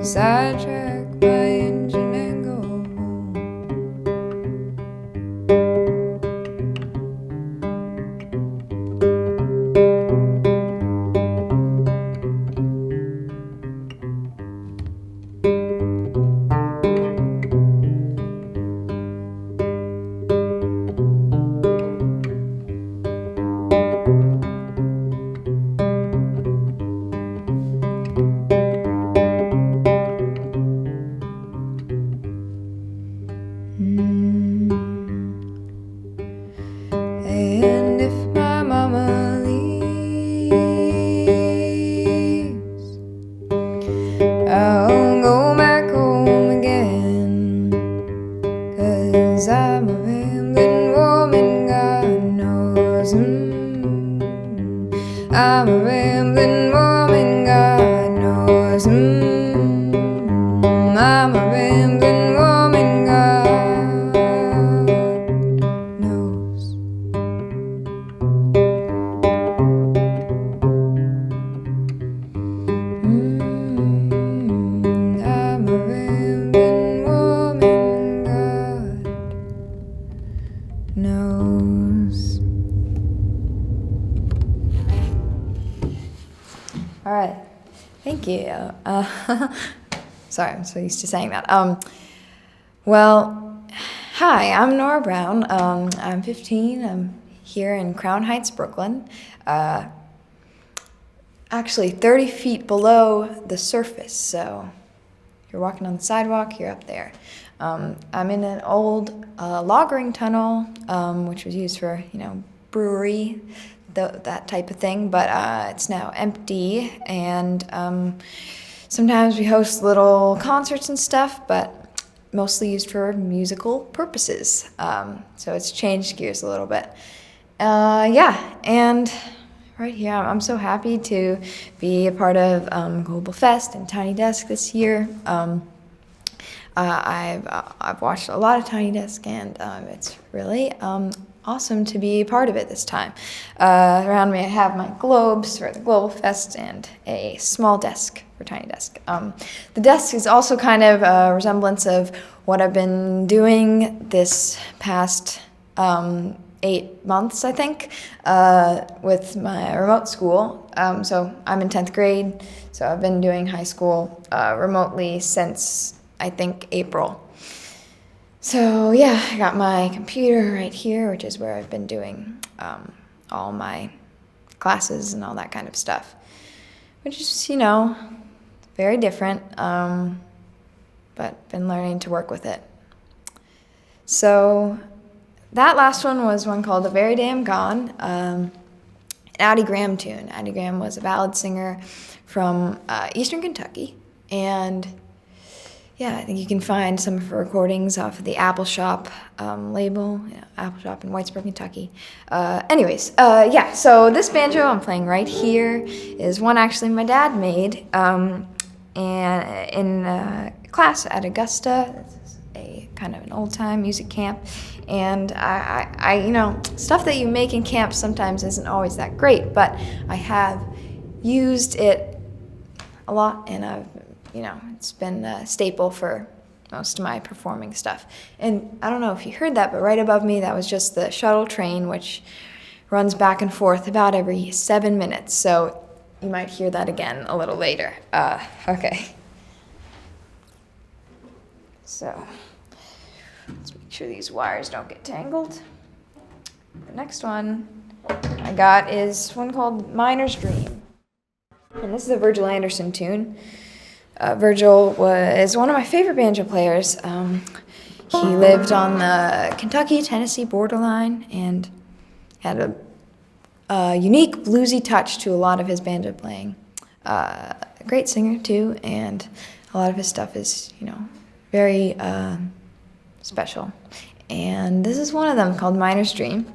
sidetrack my engine and go home. And if my mama leaves, I'll go back home again. 'Cause I'm a rambling woman, God knows. I'm a rambling woman, God knows. I'm a rambling woman, God knows. I'm a rambling woman, God knows. All right, thank you. Sorry, I'm so used to saying that. Well, hi, I'm Nora Brown. I'm 15. I'm here in Crown Heights, Brooklyn. Actually 30 feet below the surface, so you're walking on the sidewalk, you're up there. I'm in an old loggering tunnel, which was used for, brewery, that type of thing, but it's now empty, and sometimes we host little concerts and stuff, but mostly used for musical purposes. So it's changed gears a little bit. And right here, I'm so happy to be a part of globalFEST and Tiny Desk this year. I've watched a lot of Tiny Desk, and it's really awesome to be a part of it this time. Around me I have my globes for the globalFEST and a small desk for Tiny Desk. The desk is also kind of a resemblance of what I've been doing this past 8 months, I think, with my remote school. So I'm in 10th grade, so I've been doing high school remotely since, I think, April. So yeah, I got my computer right here, which is where I've been doing all my classes and all that kind of stuff, which is, very different, but been learning to work with it. So that last one was one called "The Very Damn Gone," an Addie Graham tune. Addie Graham was a ballad singer from Eastern Kentucky, and yeah, I think you can find some of her recordings off of the Apple Shop label, Apple Shop in Whitesburg, Kentucky. So this banjo I'm playing right here is one actually my dad made and in class at Augusta. This is a kind of an old-time music camp. And I stuff that you make in camp sometimes isn't always that great, but I have used it a lot, and it's been a staple for most of my performing stuff. And I don't know if you heard that, but right above me, that was just the shuttle train, which runs back and forth about every 7 minutes. So you might hear that again a little later. Okay. So let's make sure these wires don't get tangled. The next one I got is one called Miner's Dream. And this is a Virgil Anderson tune. Virgil was one of my favorite banjo players. He lived on the Kentucky-Tennessee borderline and had a unique bluesy touch to a lot of his banjo playing. A great singer too, and a lot of his stuff is, very special. And this is one of them called Miner's Dream.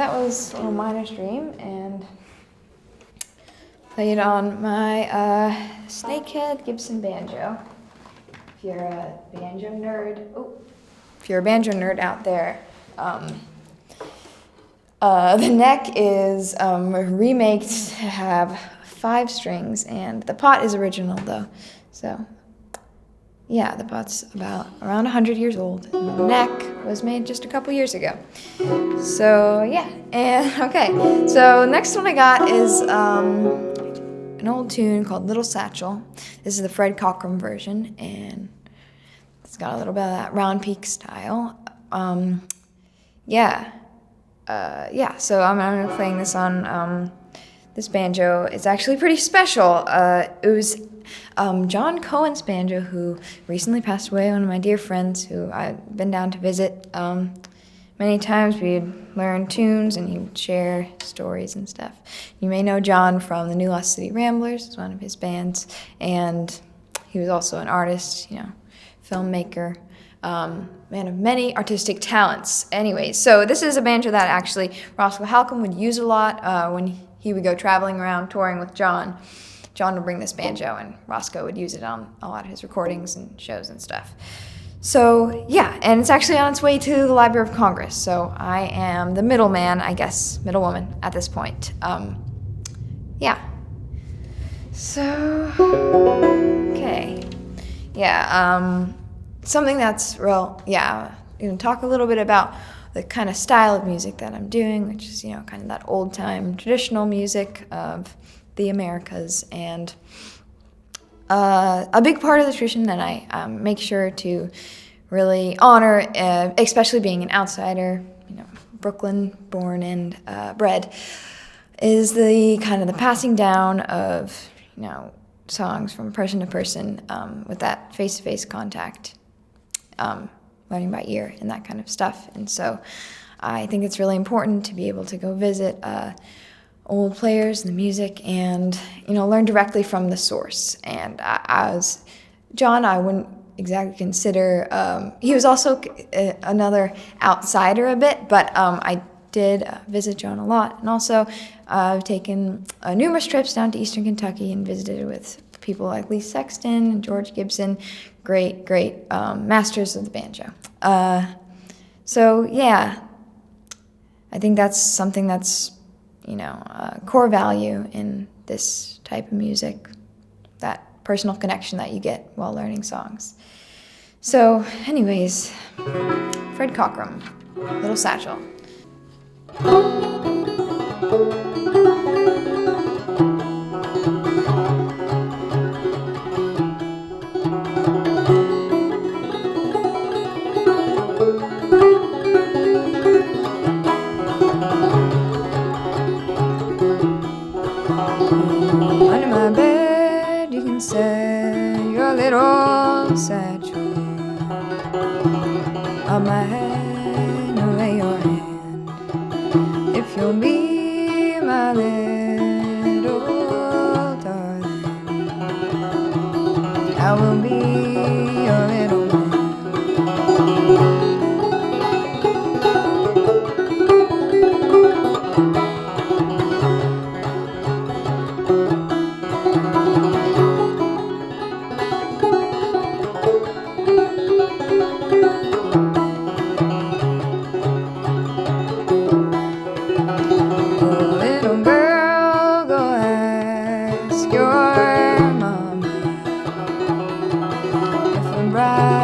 that was a little minor stream, and played on my Snakehead Gibson banjo. If you're a banjo nerd, out there, the neck is remade to have 5 strings, and the pot is original though. So yeah, the pot's around 100 years old, and the neck was made just a couple years ago. So yeah, and okay. So next one I got is an old tune called Little Satchel. This is the Fred Cockerham version, and it's got a little bit of that round peak style. So I'm gonna be playing this on this banjo. It's actually pretty special. It was John Cohen's banjo, who recently passed away, one of my dear friends who I've been down to visit many times. We'd learn tunes and he would share stories and stuff. You may know John from the New Lost City Ramblers, it's one of his bands, and he was also an artist, filmmaker, man of many artistic talents. Anyways, so this is a banjo that actually Roscoe Halcombe would use a lot when he would go traveling around touring with John. John would bring this banjo, and Roscoe would use it on a lot of his recordings and shows and stuff. So yeah, and it's actually on its way to the Library of Congress. So I am the middleman, I guess, middlewoman at this point. Yeah. So okay, yeah. Something that's real. Yeah, talk a little bit about the kind of style of music that I'm doing, which is kind of that old time traditional music of the Americas, and a big part of the tradition that I make sure to really honor, especially being an outsider, Brooklyn born and bred, is the kind of the passing down of songs from person to person with that face-to-face contact, learning by ear and that kind of stuff. And so I think it's really important to be able to go visit old players and the music, and learn directly from the source. And as John, I wouldn't exactly consider, he was also another outsider a bit, but I did visit John a lot, and also I've taken numerous trips down to eastern Kentucky and visited with people like Lee Sexton and George Gibson, great masters of the banjo. So yeah, I think that's something that's a core value in this type of music, that personal connection that you get while learning songs. So anyways, Fred Cockerham, Little Satchel. Under my bed you can set your little satchel. On my head you'll lay your hand. If you'll be my little darling, I will be your little man. Right.